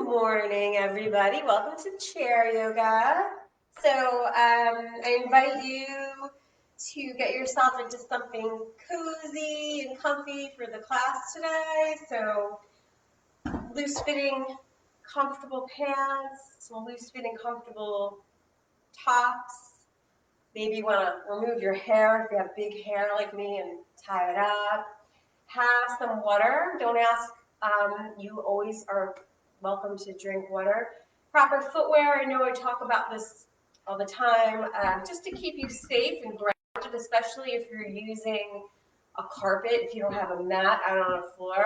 morning, everybody. Welcome to Chair Yoga. I invite you to get yourself into something cozy and comfy for the class today. So, loose fitting, comfortable pants, some loose fitting, comfortable tops. Maybe you want to remove your hair if you have big hair like me and tie it up. Have some water. Don't ask. You always are welcome to drink water. Proper footwear. I know I talk about this all the time, just to keep you safe and grounded, especially if you're using a carpet. If you don't have a mat out on the floor,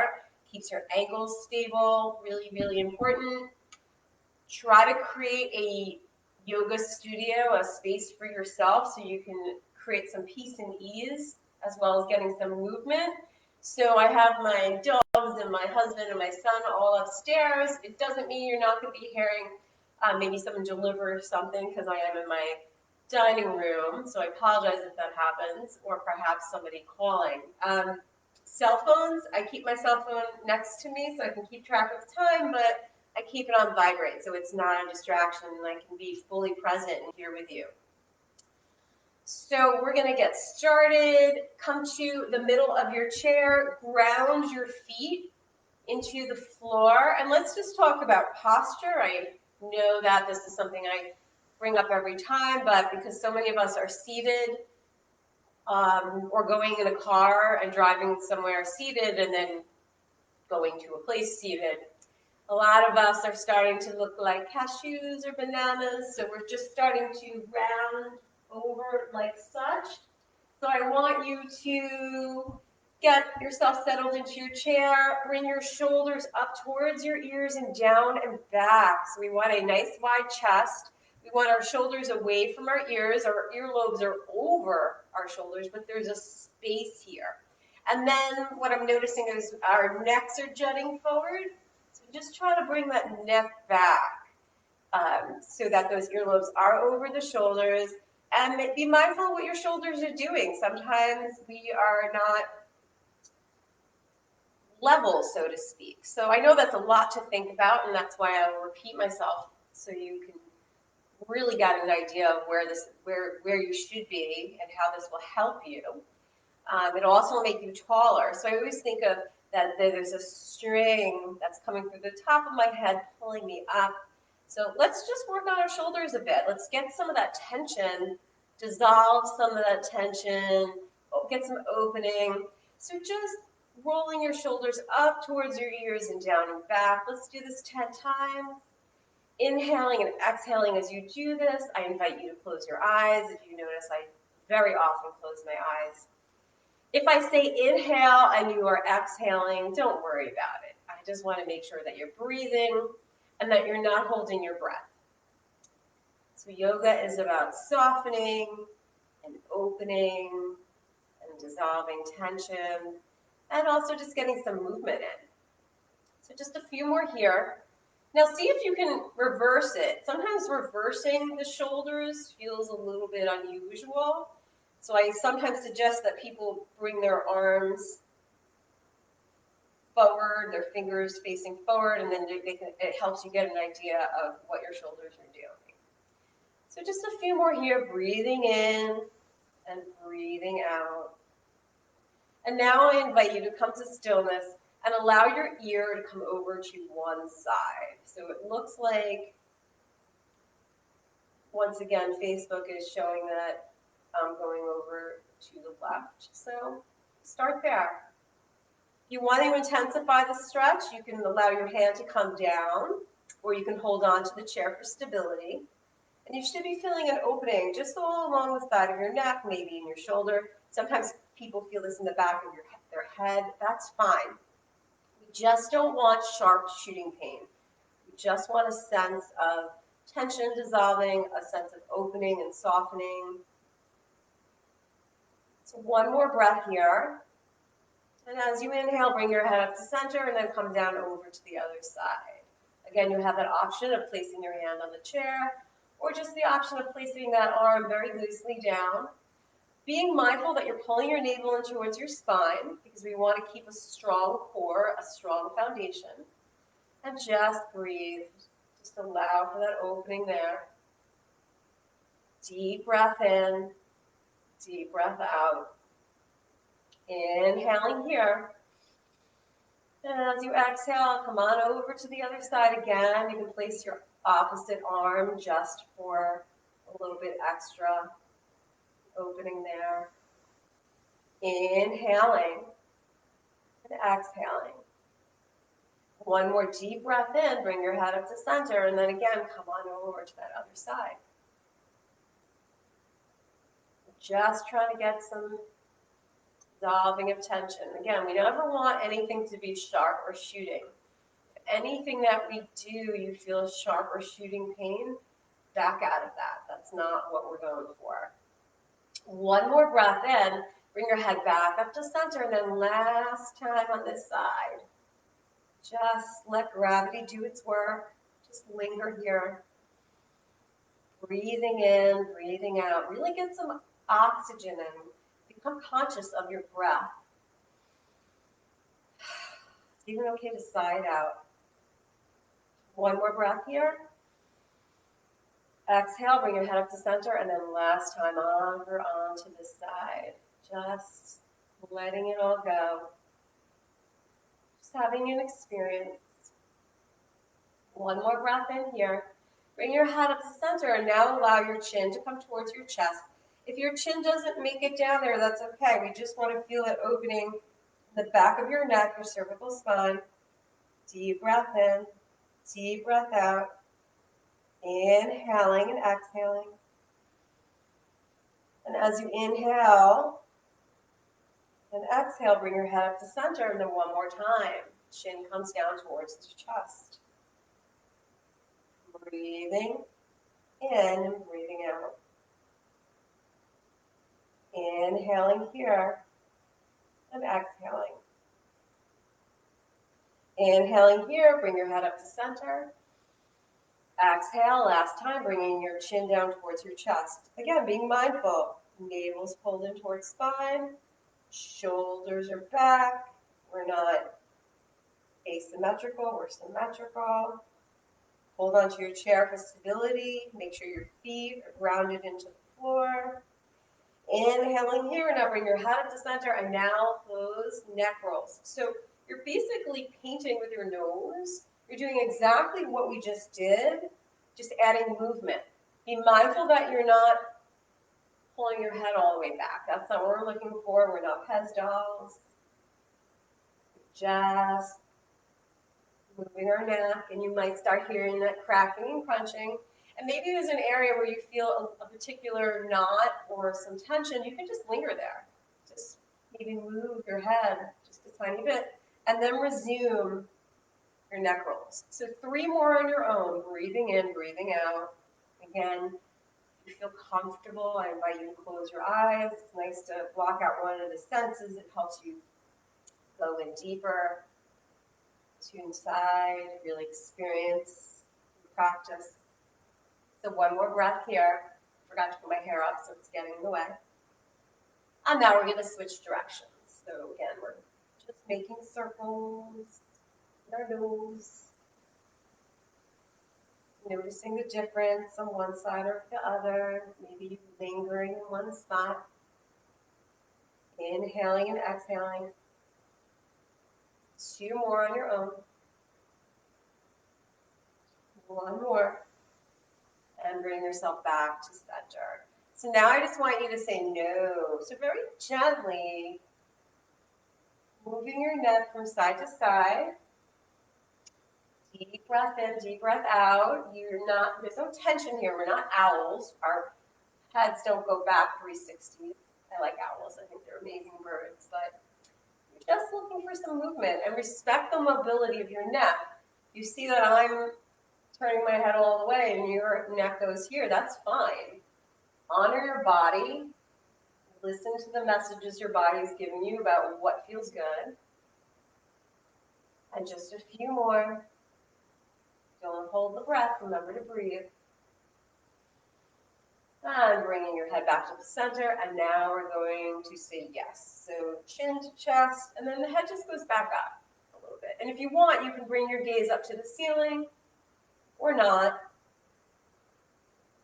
keeps your ankles stable. Really, really important. Try to create a yoga studio, a space for yourself so you can create some peace and ease as well as getting some movement. So I have my dogs and my husband and my son all upstairs. It doesn't mean you're not going to be hearing maybe someone deliver something because I am in my dining room. So I apologize if that happens, or perhaps somebody calling. Cell phones, I keep my cell phone next to me so I can keep track of time, but I keep it on vibrate so it's not a distraction and I can be fully present and here with you. So we're going to get started. Come to the middle of your chair, ground your feet into the floor, and let's just talk about posture. I know that this is something I bring up every time, but because so many of us are seated, or going in a car and driving somewhere seated and then going to a place seated, a lot of us are starting to look like cashews or bananas, so we're just starting to round over like such. So I want you to get yourself settled into your chair, bring your shoulders up towards your ears and down and back. So we want a nice wide chest. We want our shoulders away from our ears. Our earlobes are over our shoulders, but there's a space here. And then what I'm noticing is our necks are jutting forward. So just try to bring that neck back so that those earlobes are over the shoulders. And be mindful of what your shoulders are doing. Sometimes we are not level, so to speak. So I know that's a lot to think about, and that's why I'll repeat myself so you can really get an idea of where you should be and how this will help you. It'll also make you taller. So I always think of that there's a string that's coming through the top of my head, pulling me up. So let's just work on our shoulders a bit. Let's get some of that tension, dissolve some of that tension, get some opening. So just rolling your shoulders up towards your ears and down and back. Let's do this 10 times. Inhaling and exhaling as you do this. I invite you to close your eyes. If you notice, I very often close my eyes. If I say inhale and you are exhaling, don't worry about it. I just want to make sure that you're breathing and that you're not holding your breath. So yoga is about softening and opening and dissolving tension and also just getting some movement in. So just a few more here. Now see if you can reverse it. Sometimes reversing the shoulders feels a little bit unusual. So I sometimes suggest that people bring their arms forward, their fingers facing forward, and then it helps you get an idea of what your shoulders are doing. So just a few more here, breathing in and breathing out. And now I invite you to come to stillness and allow your ear to come over to one side. So it looks like, once again, Facebook is showing that I'm going over to the left. So start there. If you want to intensify the stretch, you can allow your hand to come down, or you can hold on to the chair for stability. And you should be feeling an opening just all along the side of your neck, maybe in your shoulder. Sometimes people feel this in the back of their head. That's fine. We just don't want sharp shooting pain. We just want a sense of tension dissolving, a sense of opening and softening. So one more breath here. And as you inhale, bring your head up to center and then come down over to the other side. Again, you have that option of placing your hand on the chair or just the option of placing that arm very loosely down. Being mindful that you're pulling your navel in towards your spine because we want to keep a strong core, a strong foundation. And just breathe. Just allow for that opening there. Deep breath in, deep breath out. Inhaling here. And as you exhale, come on over to the other side again. You can place your opposite arm just for a little bit extra opening there. Inhaling and exhaling. One more deep breath in, bring your head up to center, and then again, come on over to that other side. Just trying to get some dissolving of tension. Again, we never want anything to be sharp or shooting. If anything that we do, you feel sharp or shooting pain, back out of that. That's not what we're going for. One more breath in, bring your head back up to center, and then last time on this side. Just let gravity do its work. Just linger here. Breathing in, breathing out. Really get some oxygen in. Become conscious of your breath. It's even okay to sigh it out. One more breath here. Exhale, bring your head up to center, and then last time over onto the side. Just letting it all go. Just having an experience. One more breath in here. Bring your head up to center, and now allow your chin to come towards your chest. If your chin doesn't make it down there, that's okay. We just want to feel it opening in the back of your neck, your cervical spine. Deep breath in, deep breath out. Inhaling and exhaling. And as you inhale and exhale, bring your head up to center, and then one more time. Chin comes down towards the chest. Breathing in and breathing out. Inhaling here and exhaling. Inhaling here, bring your head up to center. Exhale, last time, bringing your chin down towards your chest. Again, being mindful. Navel's pulled in towards spine. Shoulders are back. We're not asymmetrical, we're symmetrical. Hold onto your chair for stability. Make sure your feet are grounded into the floor. Inhaling here, now bring your head up to center, and now close neck rolls. So you're basically painting with your nose. You're doing exactly what we just did, just adding movement. Be mindful that you're not pulling your head all the way back. That's not what we're looking for. We're not Pez dolls. Just moving our neck, and you might start hearing that cracking and crunching. And maybe there's an area where you feel a particular knot or some tension. You can just linger there. Just maybe move your head just a tiny bit, and then resume your neck rolls. So 3 more on your own, breathing in, breathing out. Again, if you feel comfortable, I invite you to close your eyes. It's nice to block out one of the senses. It helps you go in deeper to inside, really experience and practice. So one more breath here. Forgot to put my hair up, so it's getting in the way. And now we're going to switch directions. So again, we're just making circles with our nose. Noticing the difference on one side or the other. Maybe lingering in one spot. Inhaling and exhaling. 2 more on your own. 1 more. And bring yourself back to center. So now I just want you to say no. So very gently moving your neck from side to side. Deep breath in, deep breath out. There's no tension here. We're not owls. Our heads don't go back 360. I like owls. I think they're amazing birds. But you're just looking for some movement, and respect the mobility of your neck. You see that I'm turning my head all the way and your neck goes here. That's fine. Honor your body. Listen to the messages your body is giving you about what feels good. And just a few more. Don't hold the breath. Remember to breathe. And bringing your head back to the center. And now we're going to say yes. So chin to chest. And then the head just goes back up a little bit. And if you want, you can bring your gaze up to the ceiling or not,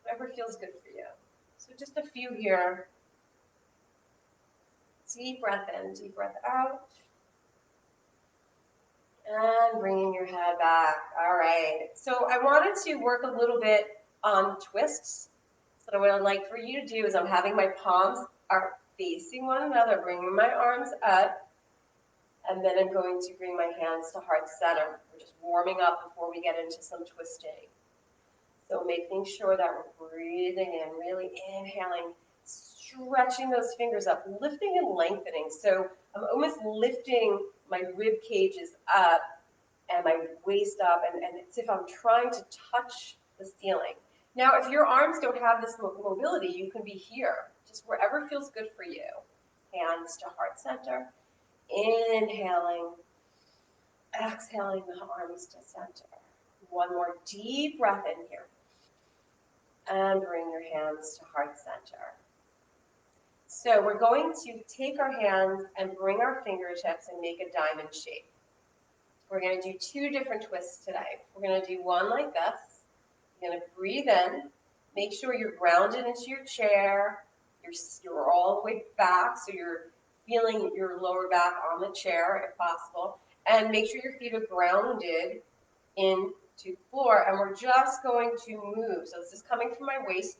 whatever feels good for you. So just a few here. Deep breath in, deep breath out. And bringing your head back. All right. So I wanted to work a little bit on twists. So what I'd like for you to do is I'm having my palms are facing one another, bringing my arms up, and then I'm going to bring my hands to heart center. We're just warming up before we get into some twisting. So making sure that we're breathing in, really inhaling, stretching those fingers up, lifting and lengthening. So I'm almost lifting my rib cages up and my waist up, and it's if I'm trying to touch the ceiling. Now, if your arms don't have this mobility, you can be here, just wherever feels good for you. Hands to heart center, inhaling, exhaling the arms to center. One more deep breath in here. And bring your hands to heart center. So we're going to take our hands and bring our fingertips and make a diamond shape. We're going to do two different twists today. We're going to do one like this. You're going to breathe in. Make sure you're grounded into your chair. You're all the way back, so you're feeling your lower back on the chair if possible. And make sure your feet are grounded into the floor. And we're just going to move. So this is coming from my waist.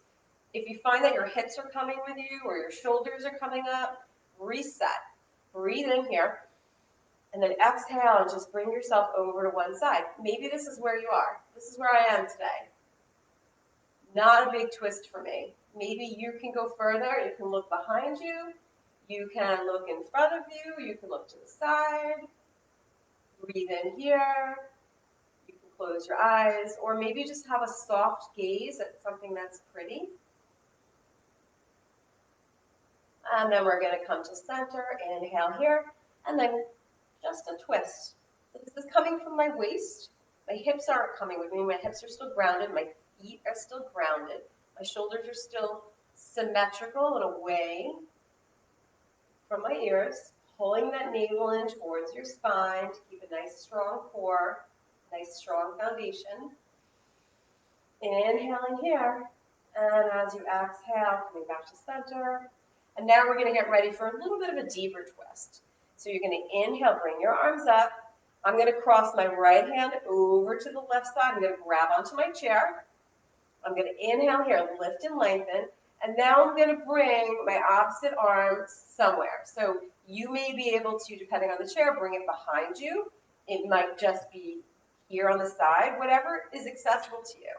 If you find that your hips are coming with you or your shoulders are coming up, reset. Breathe in here. And then exhale and just bring yourself over to one side. Maybe this is where you are. This is where I am today. Not a big twist for me. Maybe you can go further. You can look behind you. You can look in front of you. You can look to the side. Breathe in here. You can close your eyes. Or maybe just have a soft gaze at something that's pretty. And then we're going to come to center. Inhale here. And then just a twist. So this is coming from my waist. My hips aren't coming with me. My hips are still grounded. My feet are still grounded. My shoulders are still symmetrical and away from my ears. Pulling that navel in towards your spine to keep a nice strong core, nice strong foundation. Inhaling here. And as you exhale, coming back to center. And now we're going to get ready for a little bit of a deeper twist. So you're going to inhale, bring your arms up. I'm going to cross my right hand over to the left side. I'm going to grab onto my chair. I'm going to inhale here, lift and lengthen. And now I'm going to bring my opposite arm somewhere. So you may be able to, depending on the chair, bring it behind you. It might just be here on the side, whatever is accessible to you.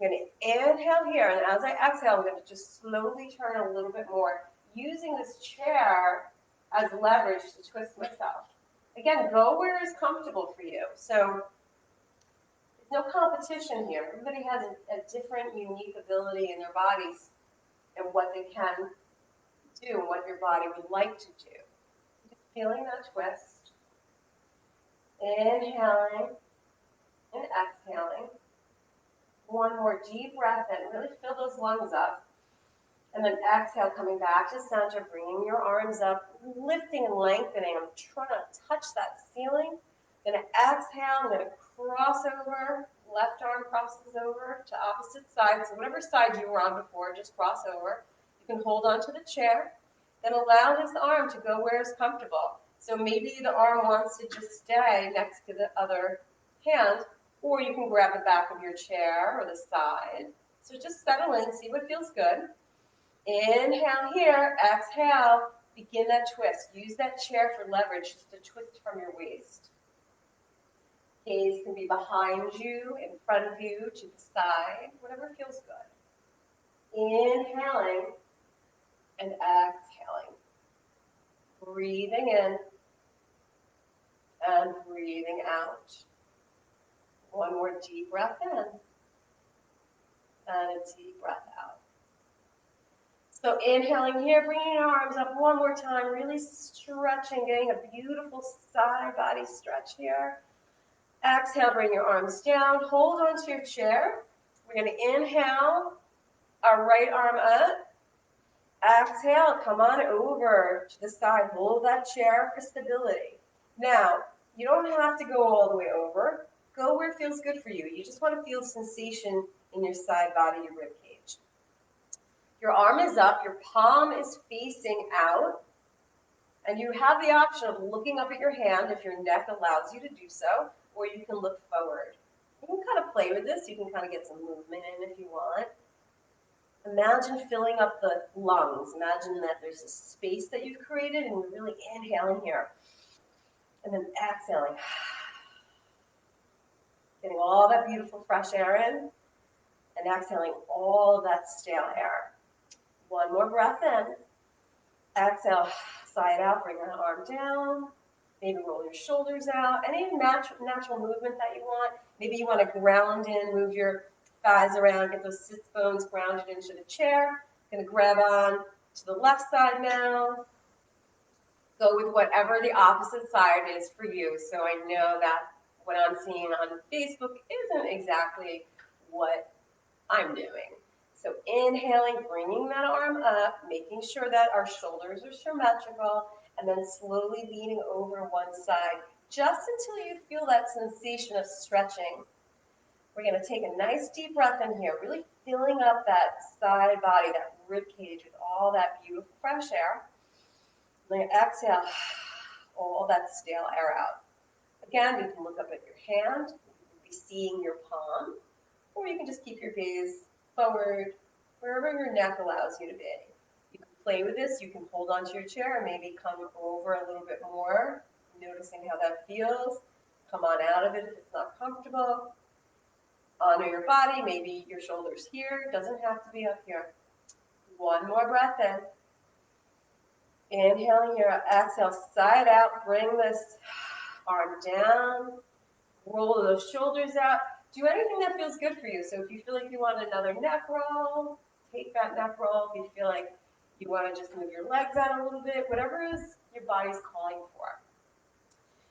I'm going to inhale here, and as I exhale, I'm going to just slowly turn a little bit more, using this chair as leverage to twist myself. Again, go where is comfortable for you. So there's no competition here. Everybody has a different, unique ability in their bodies and what they can do, and what your body would like to do. Just feeling that twist. Inhaling and exhaling. One more deep breath in. Really fill those lungs up. And then exhale, coming back to center, bringing your arms up, lifting and lengthening. I'm trying to touch that ceiling. I'm going to exhale. I'm going to cross over. Left arm crosses over to opposite side. So whatever side you were on before, just cross over. You can hold onto the chair. Then allow this arm to go where it's comfortable. So maybe the arm wants to just stay next to the other hand, or you can grab the back of your chair or the side. So just settle in, see what feels good. Inhale here, exhale, begin that twist. Use that chair for leverage, just a twist from your waist. Gaze can be behind you, in front of you, to the side, whatever feels good. Inhaling and exhaling. Breathing in and breathing out. One more deep breath in and a deep breath out. So inhaling here, bringing your arms up one more time, really stretching, getting a beautiful side body stretch here. Exhale, bring your arms down, hold onto your chair. We're going to inhale, our right arm up. Exhale, come on over to the side, hold that chair for stability. Now, You don't have to go all the way over. Go where it feels good for you. You just want to feel sensation in your side body, your rib cage. Your arm is up, your palm is facing out, and you have the option of looking up at your hand if your neck allows you to do so, or you can look forward. You can kind of play with this. You can kind of get some movement in if you want. Imagine filling up the lungs. Imagine that there's a space that you've created and you're really inhaling here. And then exhaling. Getting all that beautiful fresh air in and exhaling all of that stale air. One more breath in. Exhale, side out, bring your arm down. Maybe roll your shoulders out. Any natural movement that you want. Maybe you want to ground in, move your thighs around, get those sits bones grounded into the chair. Going to grab on to the left side now. Go with whatever the opposite side is for you. So I know that what I'm seeing on Facebook isn't exactly what I'm doing. So inhaling, bringing that arm up, making sure that our shoulders are symmetrical, and then slowly leaning over one side just until you feel that sensation of stretching. We're going to take a nice deep breath in here, really filling up that side body, that rib cage with all that beautiful fresh air. Then exhale all that stale air out. Again, you can look up at your hand, you can be seeing your palm, or you can just keep your gaze forward, wherever your neck allows you to be. You can play with this, you can hold onto your chair and maybe come over a little bit more, noticing how that feels. Come on out of it if it's not comfortable. Honor your body, maybe your shoulders here, doesn't have to be up here. One more breath in. Inhaling here, exhale, side out, bring this arm down, roll those shoulders out. Do anything that feels good for you. So if you feel like you want another neck roll, take that neck roll. If you feel like you want to just move your legs out a little bit, whatever is your body's calling for.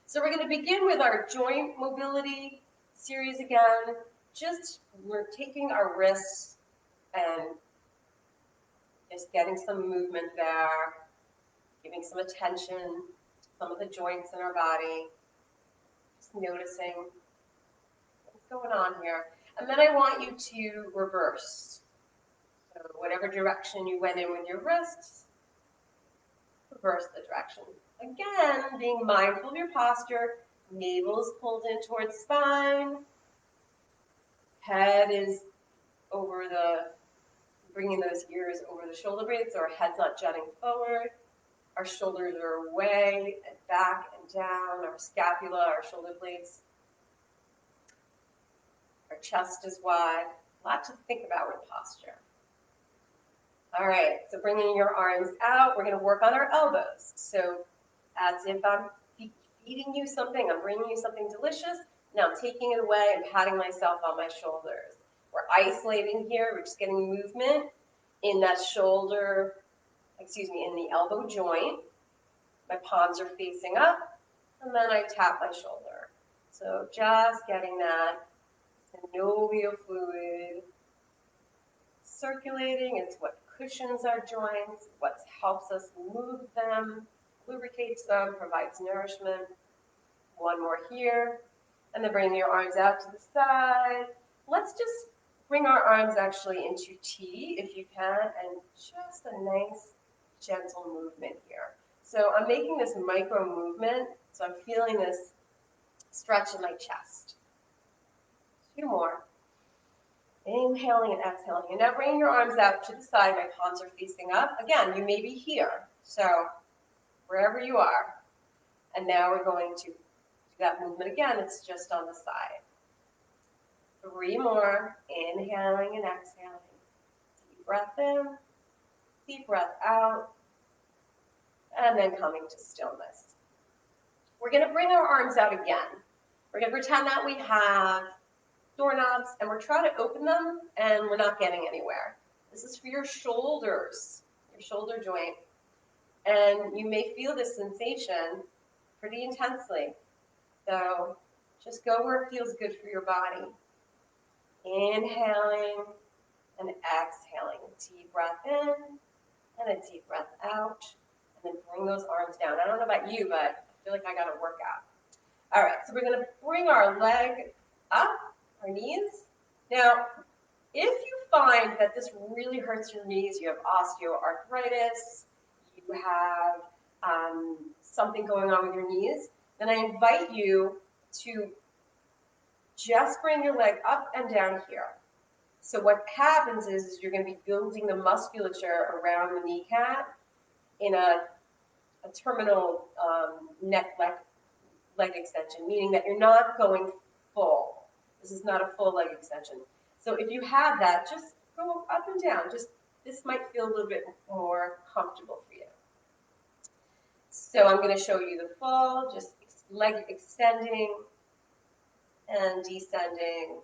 So we're going to begin with our joint mobility series again. Just we're taking our wrists and just getting some movement there, giving some attention to some of the joints in our body, just noticing what's going on here. And then I want you to reverse. So whatever direction you went in with your wrists, reverse the direction. Again, being mindful of your posture, navel is pulled in towards spine, head is over the, bringing those ears over the shoulder blades so our head's not jutting forward. Our shoulders are away and back and down, our scapula, our shoulder blades. Our chest is wide. A lot to think about with posture. All right, so bringing your arms out, we're going to work on our elbows. So as if I'm feeding you something, I'm bringing you something delicious. Now I'm taking it away and patting myself on my shoulders. We're isolating here. We're just getting movement in that shoulder, in the elbow joint. My palms are facing up, and then I tap my shoulder. So just getting that synovial fluid circulating. It's what cushions our joints, what helps us move them, lubricates them, provides nourishment. One more here. And then bring your arms out to the side. Let's just bring our arms actually into T if you can, and just a nice gentle movement here. So I'm making this micro movement, so I'm feeling this stretch in my chest. Two more. Inhaling and exhaling. And now bring your arms out to the side. My palms are facing up. Again, you may be here. So wherever you are. And now we're going to do that movement again. It's just on the side. Three more. Inhaling and exhaling. Deep breath in. Deep breath out. And then coming to stillness. We're going to bring our arms out again. We're going to pretend that we have doorknobs and we're trying to open them and we're not getting anywhere. This is for your shoulders, your shoulder joint. And you may feel this sensation pretty intensely. So just go where it feels good for your body. Inhaling and exhaling. Deep breath in and a deep breath out. And then bring those arms down. I don't know about you, but I feel like I got to work out. All right, so we're going to bring our leg up, our knees. Now, if you find that this really hurts your knees, you have osteoarthritis, you have something going on with your knees, then I invite you to just bring your leg up and down here. So what happens is you're going to be building the musculature around the kneecap in a terminal leg extension, meaning that you're not going full. This is not a full leg extension. So if you have that, just go up and down. Just this might feel a little bit more comfortable for you. So I'm going to show you the full, just leg extending and descending.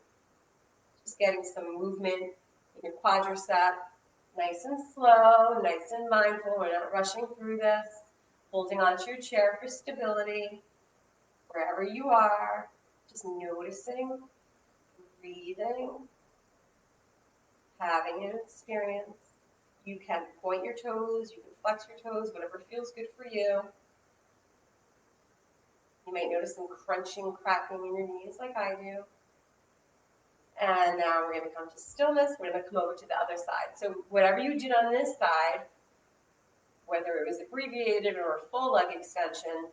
Just getting some movement in your quadricep. Nice and slow, nice and mindful. We're not rushing through this. Holding onto your chair for stability. Wherever you are, just noticing, breathing, having an experience. You can point your toes, you can flex your toes, whatever feels good for you. You might notice some crunching, cracking in your knees like I do. And now we're going to come to stillness. We're going to come over to the other side. So whatever you did on this side, whether it was abbreviated or a full leg extension,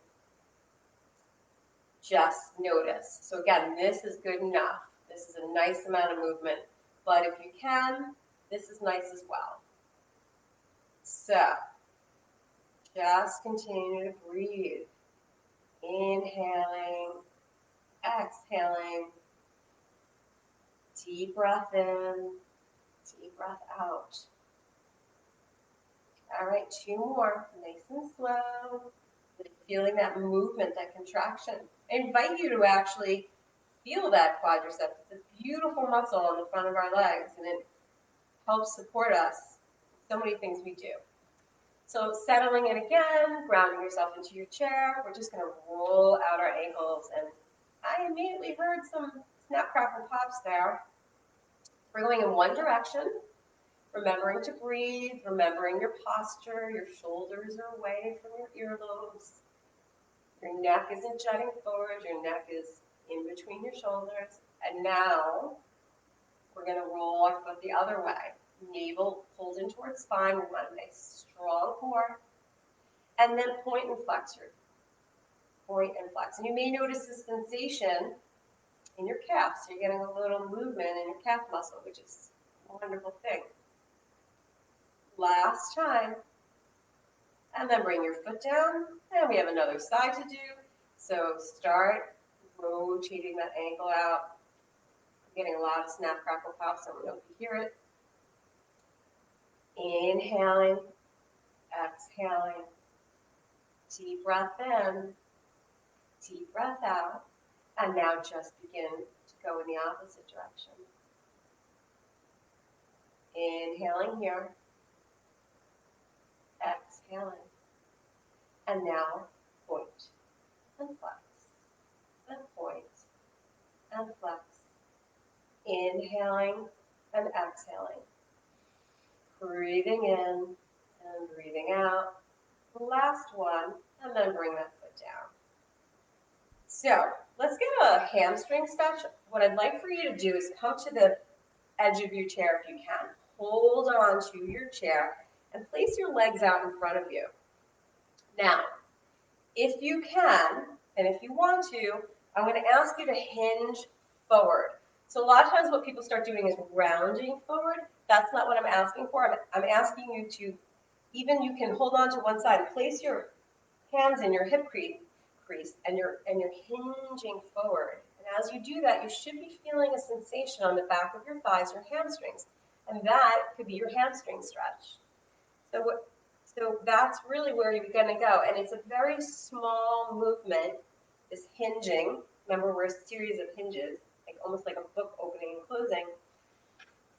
just notice. So again, this is good enough. This is a nice amount of movement. But if you can, this is nice as well. So just continue to breathe. Inhaling, exhaling. Deep breath in, deep breath out. All right, 2 more, nice and slow. Feeling that movement, that contraction. I invite you to actually feel that quadricep. It's a beautiful muscle on the front of our legs, and it helps support us in so many things we do. So settling in again, grounding yourself into your chair. We're just going to roll out our ankles, and I immediately heard some snap, crackle, pops there. We're going in one direction, remembering to breathe, remembering your posture. Your shoulders are away from your earlobes. Your neck isn't jutting forward. Your neck is in between your shoulders. And now we're going to roll our foot the other way. Navel pulled in towards spine. We want a nice strong core. And then point and flex your point and flex. And you may notice a sensation in your calf. So you're getting a little movement in your calf muscle, which is a wonderful thing. Last time. And then bring your foot down. And we have another side to do. So start rotating that ankle out. I'm getting a lot of snap, crackle, pops. I don't know if you hear it. Inhaling, exhaling. Deep breath in, deep breath out. And now just begin to go in the opposite direction. Inhaling here, exhaling. And now point and flex, and point and flex. Inhaling and exhaling. Breathing in and breathing out. Last one, and then bring that foot down. So let's get a hamstring stretch. What I'd like for you to do is come to the edge of your chair if you can. Hold on to your chair and place your legs out in front of you. Now, if you can, and if you want to, I'm going to ask you to hinge forward. So a lot of times what people start doing is rounding forward. That's not what I'm asking for. I'm asking you to, even you can hold on to one side, place your hands in your hip crease, and you're hinging forward. And as you do that, you should be feeling a sensation on the back of your thighs, your hamstrings. And that could be your hamstring stretch. So that's really where you're going to go. And it's a very small movement, this hinging. Remember, we're a series of hinges, like almost like a book opening and closing.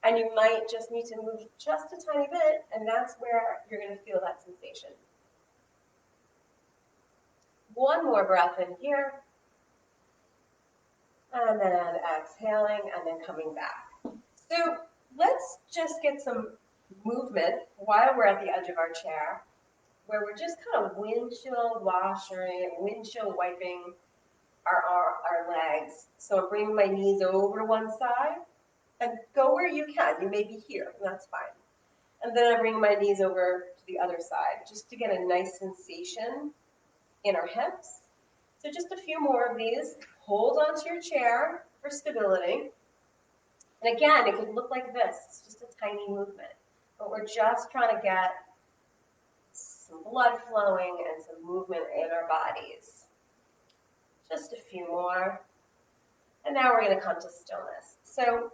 And you might just need to move just a tiny bit, and that's where you're going to feel that sensation. One more breath in here. And then exhaling, and then coming back. So let's just get some movement while we're at the edge of our chair, where we're just kind of windshield washing, windshield wiping our legs. So I'm bringing my knees over to one side, and go where you can. You may be here, and that's fine. And then I bring my knees over to the other side, just to get a nice sensation in our hips. So just a few more of these. Hold onto your chair for stability. And again, it could look like this. It's just a tiny movement. But we're just trying to get some blood flowing and some movement in our bodies. Just a few more. And now we're going to come to stillness. So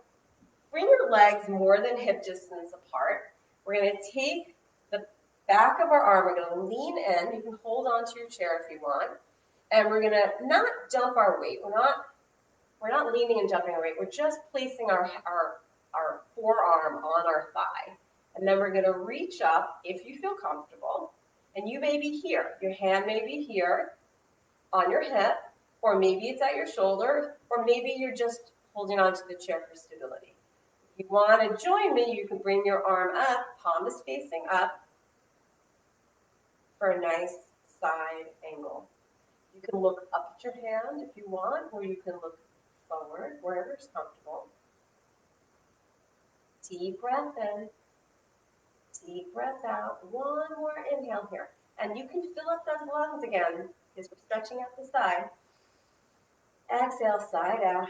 bring your legs more than hip distance apart. We're going to take the back of our arm. We're going to lean in. You can hold onto your chair if you want. And we're going to not dump our weight. We're not leaning and jumping our weight. We're just placing our forearm on our thigh. And then we're going to reach up if you feel comfortable. And you may be here. Your hand may be here on your hip, or maybe it's at your shoulder, or maybe you're just holding onto the chair for stability. If you want to join me, you can bring your arm up, palm is facing up for a nice side angle. You can look up at your hand if you want, or you can look forward, wherever is comfortable. Deep breath in, deep breath out. One more inhale here. And you can fill up those lungs again because we're stretching out the side. Exhale, side out.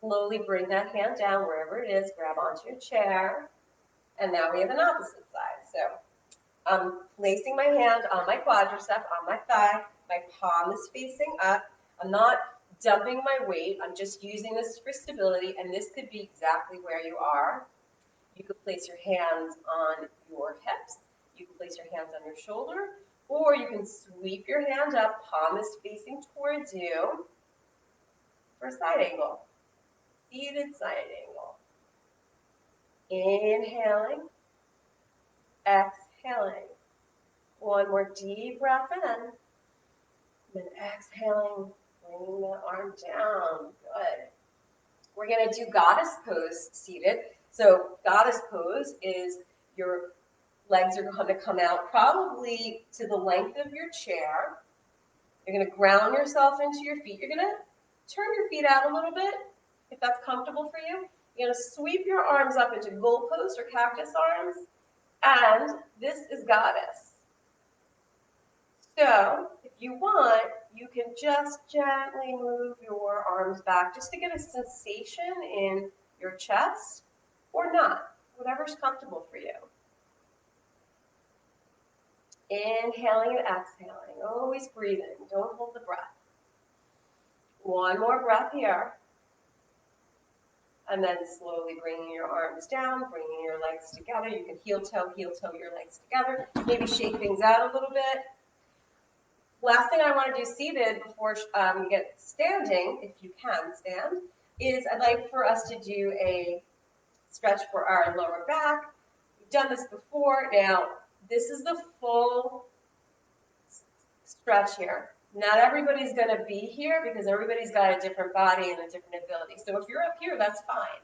Slowly bring that hand down wherever it is. Grab onto your chair. And now we have an opposite side. So I'm placing my hand on my quadricep, on my thigh. My palm is facing up. I'm not dumping my weight. I'm just using this for stability. And this could be exactly where you are. You could place your hands on your hips. You can place your hands on your shoulder. Or you can sweep your hand up. Palm is facing towards you for a side angle. Seated side angle. Inhaling. Exhaling. One more deep breath in. Then exhaling, bringing the arm down. Good. We're going to do goddess pose seated. So goddess pose is your legs are going to come out probably to the length of your chair. You're going to ground yourself into your feet. You're going to turn your feet out a little bit if that's comfortable for you. You're going to sweep your arms up into goalpost or cactus arms. And this is goddess. So if you want, you can just gently move your arms back just to get a sensation in your chest or not, whatever's comfortable for you. Inhaling and exhaling, always breathing, don't hold the breath. One more breath here. And then slowly bringing your arms down, bringing your legs together. You can heel toe your legs together. Maybe shake things out a little bit. Last thing I want to do seated before we get standing, if you can stand, is I'd like for us to do a stretch for our lower back. We've done this before. Now, this is the full stretch here. Not everybody's going to be here because everybody's got a different body and a different ability. So if you're up here, that's fine.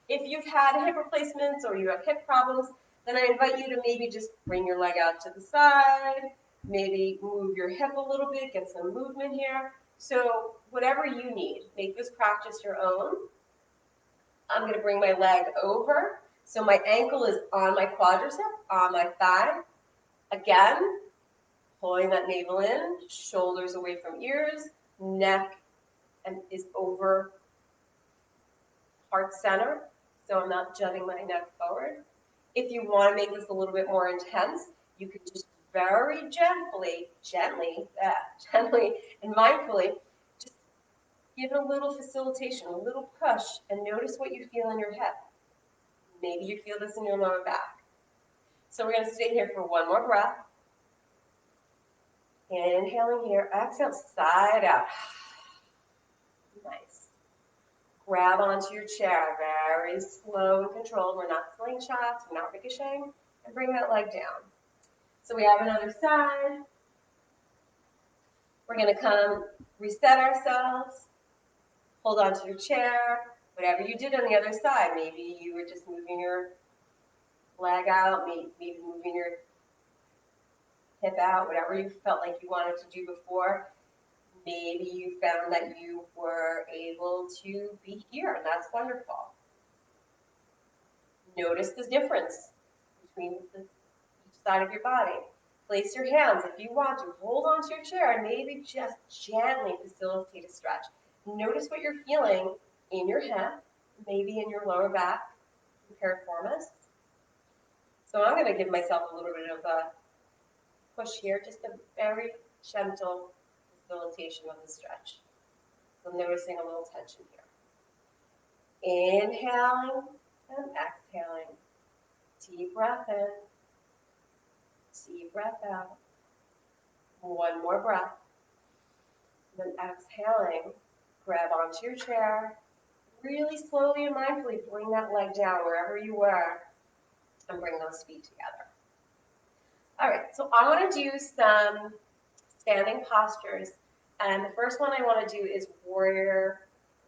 If you've had hip replacements or you have hip problems, then I invite you to maybe just bring your leg out to the side, maybe move your hip a little bit, get some movement here. So whatever you need, make this practice your own. I'm going to bring my leg over. So my ankle is on my quadricep, on my thigh. Again, pulling that navel in, shoulders away from ears, neck and is over heart center. So I'm not jutting my neck forward. If you want to make this a little bit more intense, you could just very gently and mindfully just give a little facilitation, a little push, and notice what you feel in your hip. Maybe you feel this in your lower back. So we're going to stay here for one more breath. Inhaling here, exhale, side out. Nice. Grab onto your chair, very slow and controlled. We're not slingshots, we're not ricocheting, and bring that leg down. So we have another side. We're going to come reset ourselves, hold onto your chair, whatever you did on the other side. Maybe you were just moving your leg out, maybe moving your hip out, whatever you felt like you wanted to do before. Maybe you found that you were able to be here, and that's wonderful. Notice the difference between each side of your body. Place your hands, if you want to, hold onto your chair and maybe just gently facilitate a stretch. Notice what you're feeling in your hip, maybe in your lower back, piriformis. So I'm going to give myself a little bit of a push here, just a very gentle facilitation of the stretch. So noticing a little tension here. Inhaling and exhaling. Deep breath in, deep breath out. One more breath. And then exhaling, grab onto your chair. Really slowly and mindfully bring that leg down wherever you were and bring those feet together. All right, so I want to do some standing postures. And the first one I want to do is Warrior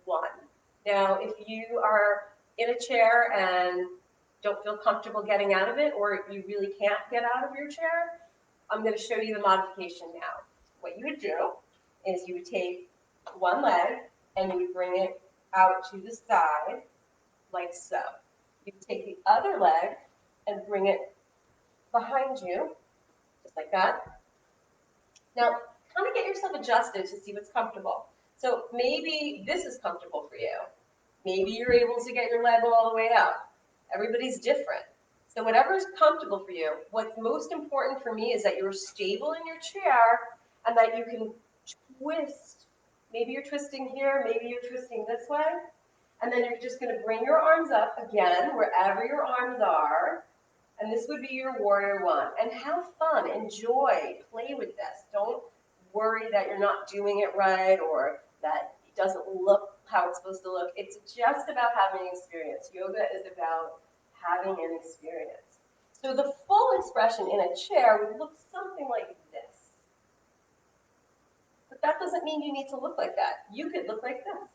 One. Now, if you are in a chair and don't feel comfortable getting out of it, or you really can't get out of your chair, I'm going to show you the modification now. What you would do is you would take one leg and you would bring it out to the side, like so. You would take the other leg and bring it behind you, just like that. Now, kind of get yourself adjusted to see what's comfortable. So maybe this is comfortable for you. Maybe you're able to get your leg all the way up. Everybody's different. So whatever's comfortable for you, what's most important for me is that you're stable in your chair and that you can twist. Maybe you're twisting here, maybe you're twisting this way. And then you're just going to bring your arms up again, wherever your arms are. And this would be your Warrior One. And have fun, enjoy, play with this. Don't worry that you're not doing it right or that it doesn't look how it's supposed to look. It's just about having an experience. Yoga is about having an experience. So the full expression in a chair would look something like this. But that doesn't mean you need to look like that. You could look like this.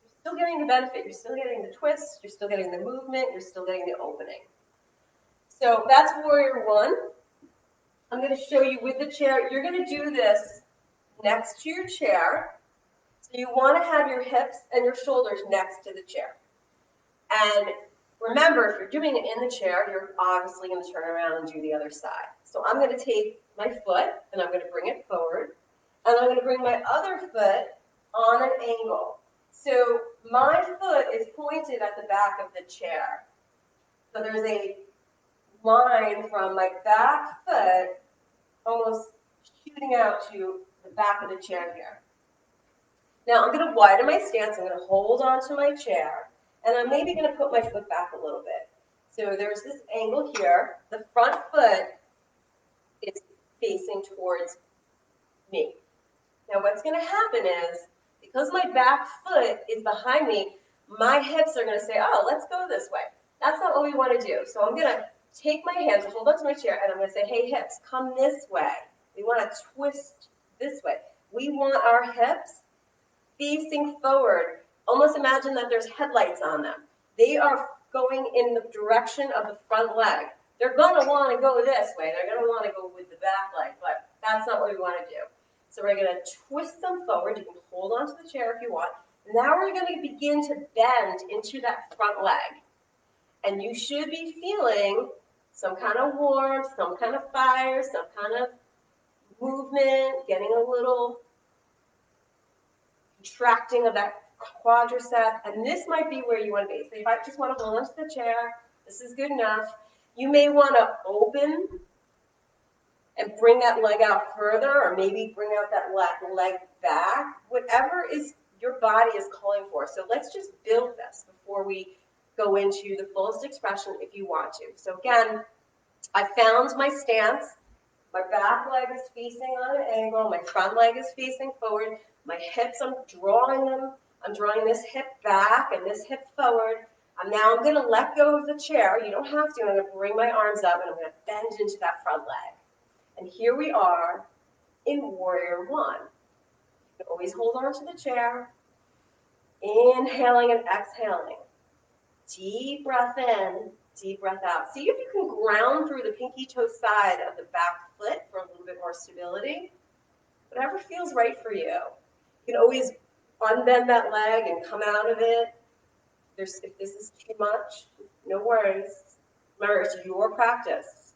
You're still getting the benefit. You're still getting the twist. You're still getting the movement. You're still getting the opening. So that's Warrior One. I'm going to show you with the chair. You're going to do this next to your chair. So you want to have your hips and your shoulders next to the chair. And remember, if you're doing it in the chair, you're obviously going to turn around and do the other side. So I'm going to take my foot and I'm going to bring it forward. And I'm going to bring my other foot on an angle. So my foot is pointed at the back of the chair. So there's a line from my back foot almost shooting out to the back of the chair here. Now I'm going to widen my stance. I'm going to hold onto my chair, and I'm maybe going to put my foot back a little bit. So there's this angle here. The front foot is facing towards me. Now what's going to happen is, because my back foot is behind me, my hips are going to say, oh, let's go this way. That's not what we want to do. So I'm going to take my hands, hold onto my chair, and I'm going to say, hey, hips, come this way. We want to twist this way. We want our hips facing forward. Almost imagine that there's headlights on them. They are going in the direction of the front leg. They're going to want to go this way. They're going to want to go with the back leg, but that's not what we want to do. So we're going to twist them forward. You can hold onto the chair if you want. Now we're going to begin to bend into that front leg. And you should be feeling some kind of warmth, some kind of fire, some kind of movement, getting a little contracting of that quadricep. And this might be where you want to be. So if I just want to hold onto the chair, this is good enough. You may want to open and bring that leg out further, or maybe bring out that leg back, whatever is your body is calling for. So let's just build this before we go into the fullest expression if you want to. So again, I found my stance. My back leg is facing on an angle. My front leg is facing forward. My hips, I'm drawing them. I'm drawing this hip back and this hip forward. And now I'm going to let go of the chair. You don't have to. I'm going to bring my arms up and I'm going to bend into that front leg. And here we are in Warrior One. You can always hold on to the chair. Inhaling and exhaling. Deep breath in, deep breath out. See if you can ground through the pinky toe side of the back foot for a little bit more stability. Whatever feels right for you. You can always unbend that leg and come out of it. If this is too much, no worries. Remember, it's your practice.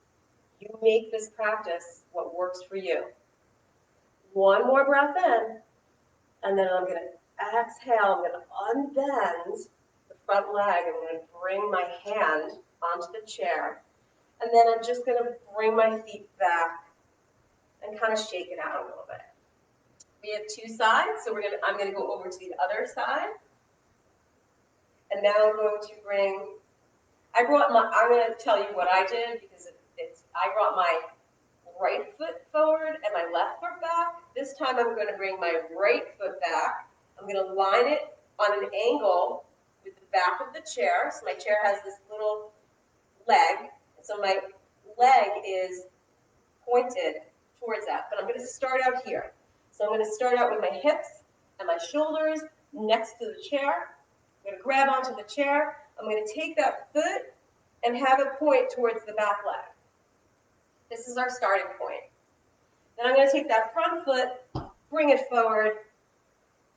You make this practice what works for you. One more breath in, and then I'm going to exhale. I'm going to unbend the front leg. I'm going to bring my hand onto the chair, and then I'm just going to bring my feet back and kind of shake it out a little bit. We have two sides, so I'm going to go over to the other side, and now I'm going to bring. I'm going to tell you what I did because I brought my right foot forward and my left foot back. This time I'm going to bring my right foot back. I'm going to line it on an angle with the back of the chair. So my chair has this little leg, so my leg is pointed towards that. But I'm going to start out here. So I'm going to start out with my hips and my shoulders next to the chair. I'm going to grab onto the chair. I'm going to take that foot and have it point towards the back leg. This is our starting point. Then I'm going to take that front foot, bring it forward,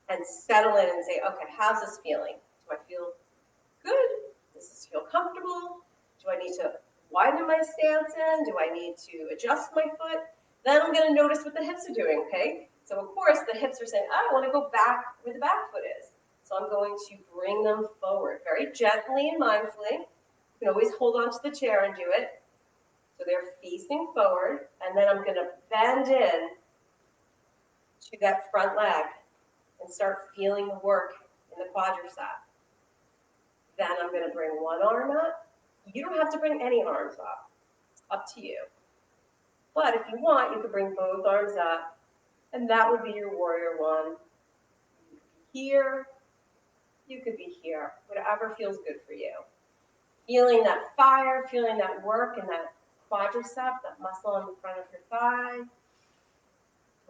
and settle in and say, okay, how's this feeling? Do I feel good? Does this feel comfortable? Do I need to widen my stance in? Do I need to adjust my foot? Then I'm going to notice what the hips are doing, okay? So of course the hips are saying, I want to go back where the back foot is. So I'm going to bring them forward very gently and mindfully. You can always hold on to the chair and do it. So they're facing forward, and then I'm going to bend in to that front leg and start feeling the work in the quadricep. Then I'm going to bring one arm up. You don't have to bring any arms up. It's up to you. But if you want, you could bring both arms up, and that would be your warrior one. You could be here. You could be here. Whatever feels good for you. Feeling that fire, feeling that work in that quadricep, that muscle on the front of your thigh.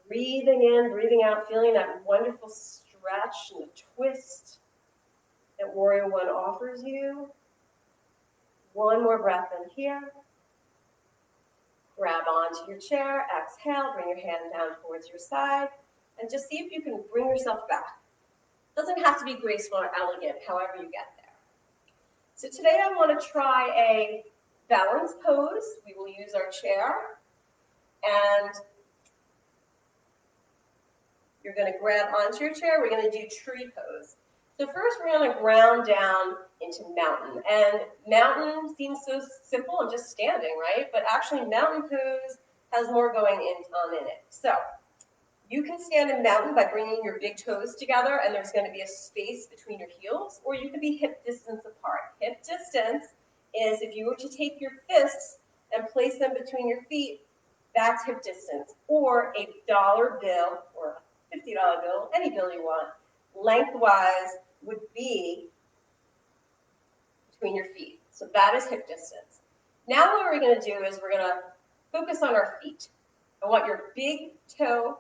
Breathing in, breathing out, feeling that wonderful stretch and the twist that Warrior One offers you. One more breath in here. Grab onto your chair, exhale, bring your hand down towards your side, and just see if you can bring yourself back. It doesn't have to be graceful or elegant, however you get there. So today I want to try a balance pose. We will use our chair, and you're going to grab onto your chair. We're going to do tree pose. So first we're going to ground down into mountain. And mountain seems so simple and just standing, right? But actually mountain pose has more going on in it. So you can stand in mountain by bringing your big toes together, and there's going to be a space between your heels, or you can be hip distance apart. Hip distance is if you were to take your fists and place them between your feet, that's hip distance. Or a dollar bill or a $50 bill, any bill you want, lengthwise would be between your feet. So that is hip distance. Now what we're going to do is we're going to focus on our feet. I want your big toe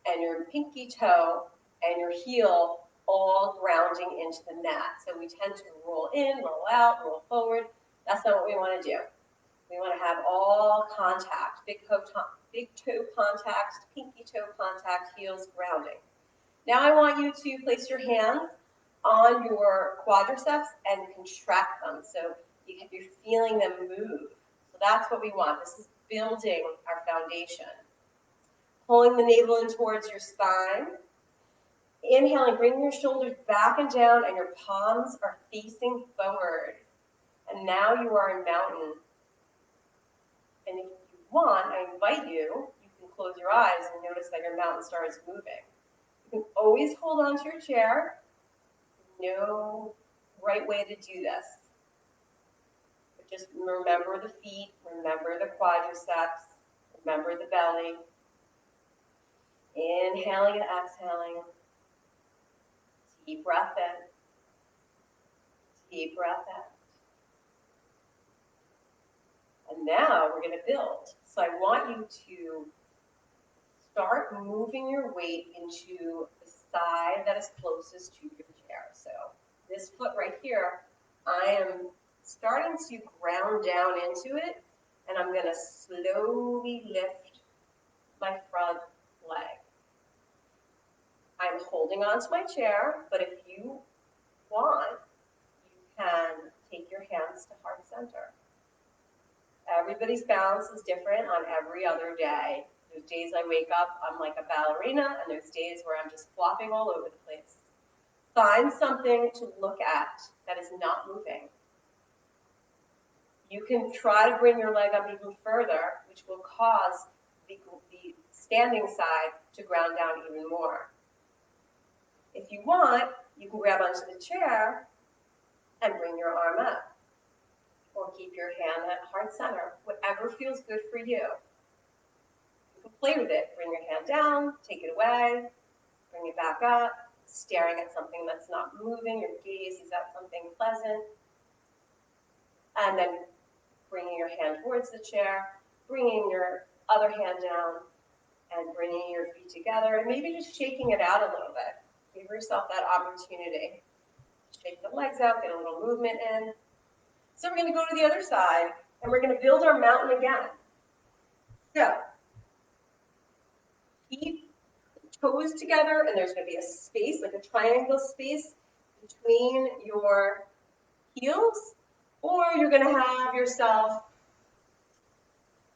and your pinky toe and your heel all grounding into the mat. So we tend to roll in, roll out, roll forward. That's not what we want to do. We want to have all contact, big toe contact, pinky toe contact, heels grounding. Now I want you to place your hands on your quadriceps and contract them. So you're feeling them move. So that's what we want. This is building our foundation. Pulling the navel in towards your spine. Inhaling, bringing your shoulders back and down, and your palms are facing forward. And now you are in mountain. And if you want, I invite you, you can close your eyes and notice that your mountain starts moving. You can always hold on to your chair. No right way to do this. But just remember the feet, remember the quadriceps, remember the belly. Inhaling and exhaling. Deep breath in. Deep breath out. And now we're going to build. So I want you to start moving your weight into the side that is closest to your chair. So this foot right here, I am starting to ground down into it, and I'm going to slowly lift my front leg. I'm holding onto my chair, but if you want, you can take your hands to heart center. Everybody's balance is different on every other day. There's days I wake up, I'm like a ballerina, and there's days where I'm just flopping all over the place. Find something to look at that is not moving. You can try to bring your leg up even further, which will cause the standing side to ground down even more. If you want, you can grab onto the chair and bring your arm up, or keep your hand at heart center, whatever feels good for you. You can play with it. Bring your hand down, take it away, bring it back up, staring at something that's not moving. Your gaze is at something pleasant. And then bringing your hand towards the chair, bringing your other hand down, and bringing your feet together, and maybe just shaking it out a little bit. Give yourself that opportunity. Shake the legs out, get a little movement in. So we're going to go to the other side, and we're going to build our mountain again. So keep the toes together, and there's going to be a space, like a triangle space, between your heels, or you're going to have yourself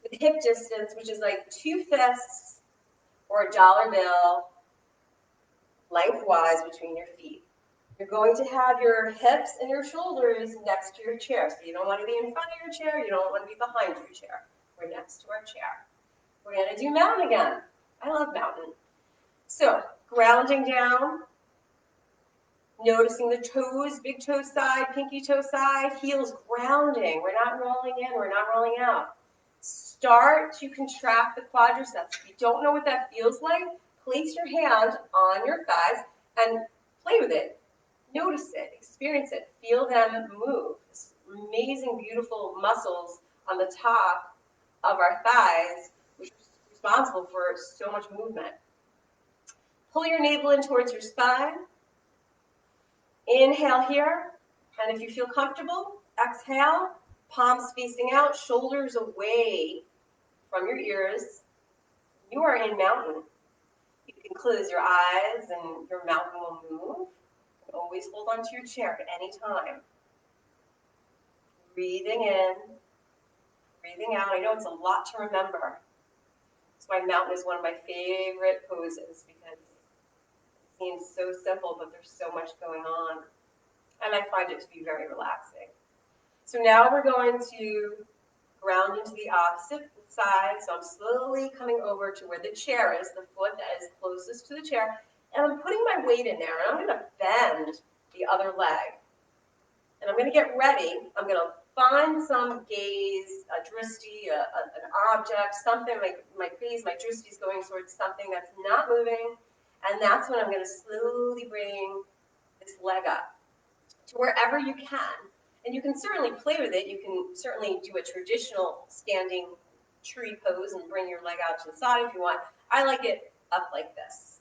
with hip distance, which is like 2 fists or a dollar bill lengthwise between your feet. You're going to have your hips and your shoulders next to your chair. So you don't want to be in front of your chair. You don't want to be behind your chair. We're next to our chair. We're going to do mountain again. I love mountain. So grounding down, noticing the toes, big toe side, pinky toe side, heels grounding. We're not rolling in. We're not rolling out. Start to contract the quadriceps. If you don't know what that feels like, place your hand on your thighs and play with it. Notice it, experience it, feel them move. This amazing, beautiful muscles on the top of our thighs, which is responsible for so much movement. Pull your navel in towards your spine. Inhale here, and if you feel comfortable, exhale, palms facing out, shoulders away from your ears. You are in mountain. You can close your eyes and your mountain will move. Always hold onto your chair at any time. Breathing in, breathing out. I know it's a lot to remember. That's why mountain is one of my favorite poses, because it seems so simple, but there's so much going on. And I find it to be very relaxing. So now we're going to ground into the opposite side. So I'm slowly coming over to where the chair is, the foot that is closest to the chair. And I'm putting my weight in there, and I'm going to bend the other leg. And I'm going to get ready. I'm going to find some gaze, a drishti, an object, something like my gaze, my drishti is going towards something that's not moving. And that's when I'm going to slowly bring this leg up to wherever you can. And you can certainly play with it. You can certainly do a traditional standing tree pose and bring your leg out to the side if you want. I like it up like this.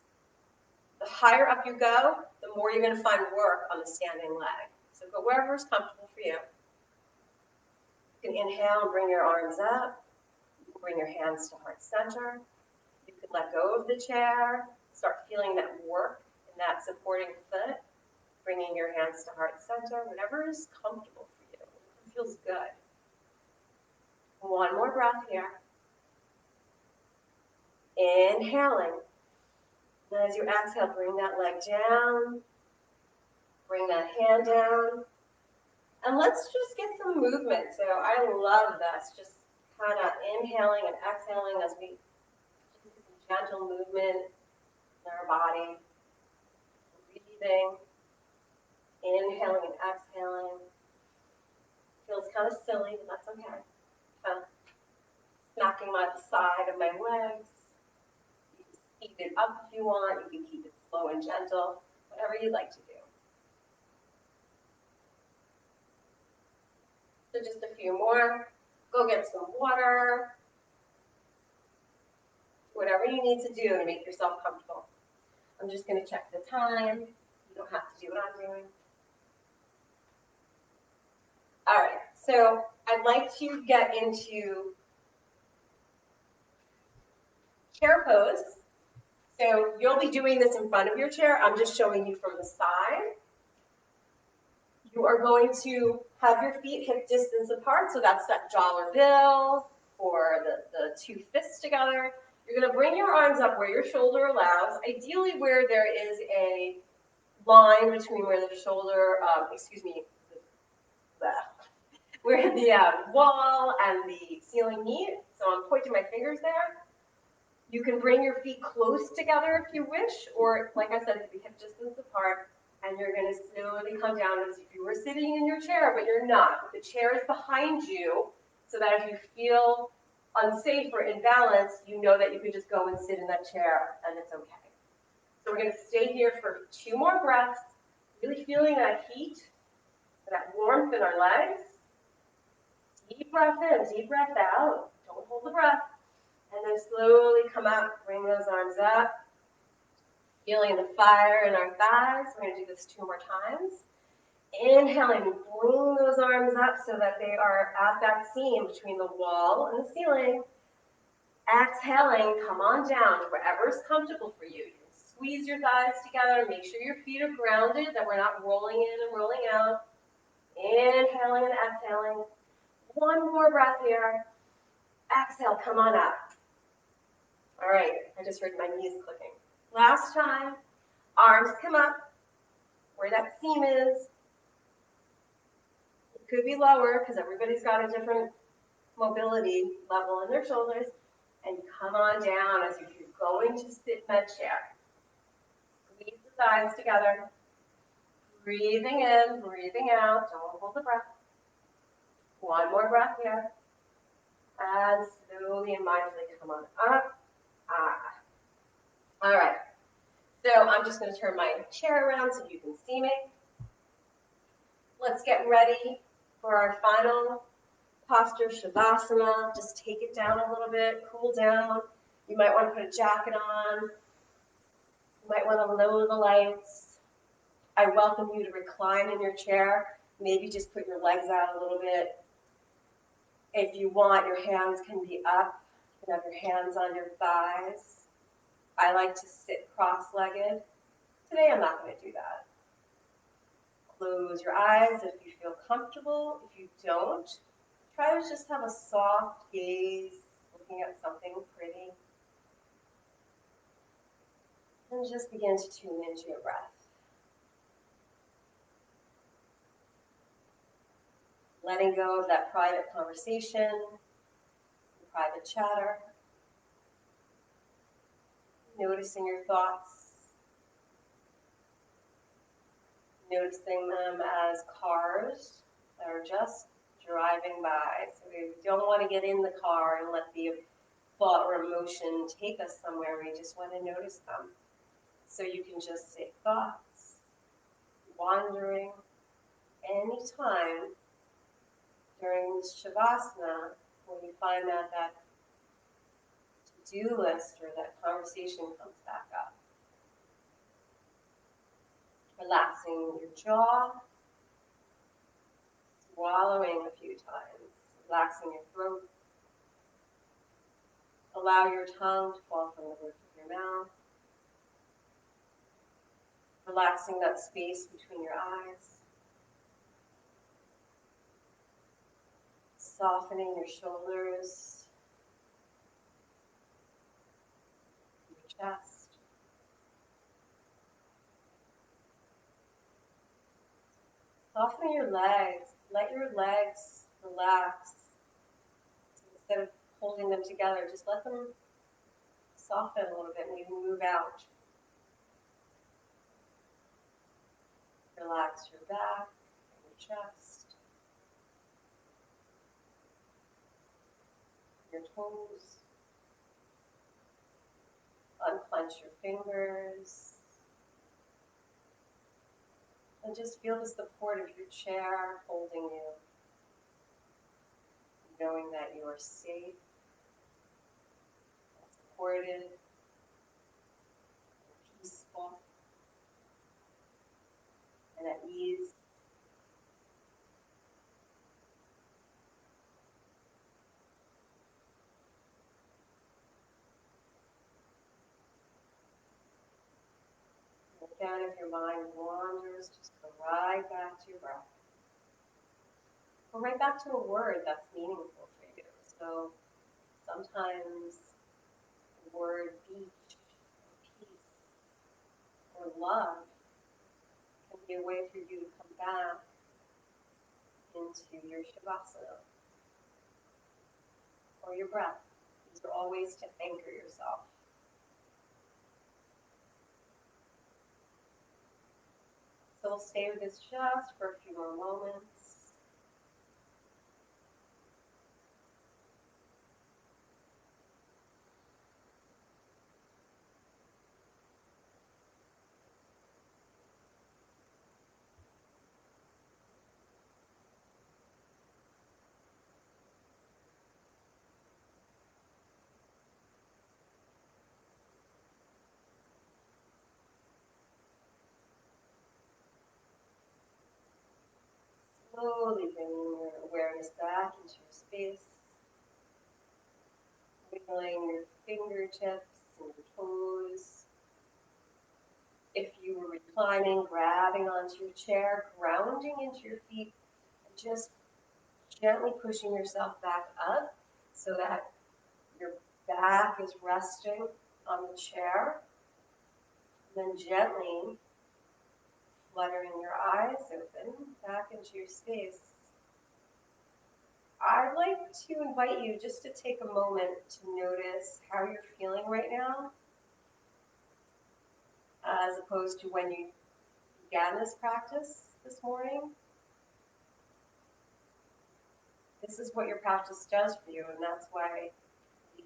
The higher up you go, the more you're going to find work on the standing leg. So go wherever is comfortable for you. You can inhale and bring your arms up. You can bring your hands to heart center. You can let go of the chair. Start feeling that work in that supporting foot. Bringing your hands to heart center. Whatever is comfortable for you. Whatever feels good. One more breath here. Inhaling. And as you exhale, bring that leg down. Bring that hand down. And let's just get some movement. So I love this. Just kind of inhaling and exhaling as we do some gentle movement in our body. Breathing. Inhaling and exhaling. Feels kind of silly, but that's okay. Kind of smacking my side of my legs. You can speed it up if you want. You can keep it slow and gentle. Whatever you'd like to do. So just a few more. Go get some water. Whatever you need to do to make yourself comfortable. I'm just going to check the time. You don't have to do what I'm doing. All right, so I'd like to get into chair pose. So you'll be doing this in front of your chair. I'm just showing you from the side. You are going to have your feet hip distance apart, so that's that dollar bill or the two fists together. You're going to bring your arms up where your shoulder allows, ideally where there is a line between where the shoulder, where the wall and the ceiling meet. So I'm pointing my fingers there. You can bring your feet close together if you wish, or like I said, it can be hip distance apart, and you're going to slowly come down as if you were sitting in your chair, but you're not. The chair is behind you, so that if you feel unsafe or imbalanced, you know that you can just go and sit in that chair, and it's okay. So we're going to stay here for 2 more breaths, really feeling that heat, that warmth in our legs. Deep breath in, deep breath out. Don't hold the breath. And then slowly come up, bring those arms up. Feeling the fire in our thighs. We're going to do this 2 more times. Inhaling, bring those arms up so that they are at that seam between the wall and the ceiling. Exhaling, come on down to wherever's comfortable for you. You can squeeze your thighs together. Make sure your feet are grounded, that we're not rolling in and rolling out. Inhaling and exhaling. 1 more breath here. Exhale, come on up. All right, I just heard my knees clicking. Last time, arms come up where that seam is. It could be lower because everybody's got a different mobility level in their shoulders. And come on down as if you're going to sit in that chair. Squeeze the thighs together. Breathing in, breathing out. Don't hold the breath. 1 more breath here. And slowly and mindfully come on up. All right. So I'm just going to turn my chair around so you can see me. Let's get ready for our final posture, Shavasana. Just take it down a little bit, cool down. You might want to put a jacket on. You might want to lower the lights. I welcome you to recline in your chair. Maybe just put your legs out a little bit. If you want, your hands can be up. You can have your hands on your thighs. I like to sit cross-legged. Today I'm not going to do that. Close your eyes if you feel comfortable. If you don't, try to just have a soft gaze, looking at something pretty. And just begin to tune into your breath. Letting go of that private conversation, private chatter. Noticing your thoughts. Noticing them as cars that are just driving by. So we don't want to get in the car and let the thought or emotion take us somewhere. We just want to notice them. So you can just say thoughts, wandering, anytime during this Shavasana when you find that to-do list or that conversation comes back up. Relaxing your jaw, swallowing a few times, relaxing your throat. Allow your tongue to fall from the roof of your mouth. Relaxing that space between your eyes. Softening your shoulders, your chest. Soften your legs. Let your legs relax. Instead of holding them together, just let them soften a little bit when you move out. Relax your back and your chest, your toes. Unclench your fingers. And just feel the support of your chair holding you. Knowing that you are safe, and supported, and peaceful, and at ease. again, if your mind wanders, just go right back to your breath. Go right back to a word that's meaningful for you. So sometimes the word beach, or peace, or love can be a way for you to come back into your Shavasana or your breath. These are all ways to anchor yourself. So we'll stay with this just for a few more moments. Slowly bringing your awareness back into your space. Wiggling your fingertips and your toes. If you were reclining, grabbing onto your chair, grounding into your feet, and just gently pushing yourself back up so that your back is resting on the chair. And then gently fluttering your eyes open back into your space. I'd like to invite you just to take a moment to notice how you're feeling right now, as opposed to when you began this practice this morning. This is what your practice does for you, and that's why we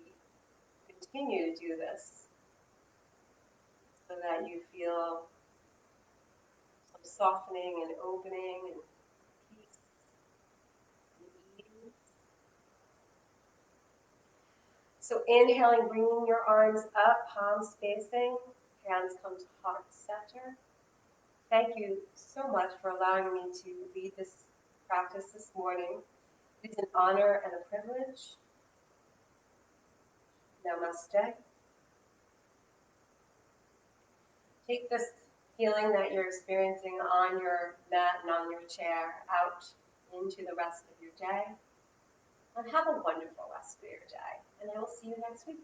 continue to do this, so that you feel some softening and opening and peace and ease. So inhaling, bringing your arms up, palms facing, hands come to heart center. Thank you so much for allowing me to lead this practice this morning. It's an honor and a privilege. Namaste. Take this feeling that you're experiencing on your mat and on your chair out into the rest of your day. And have a wonderful rest of your day. And I will see you next week.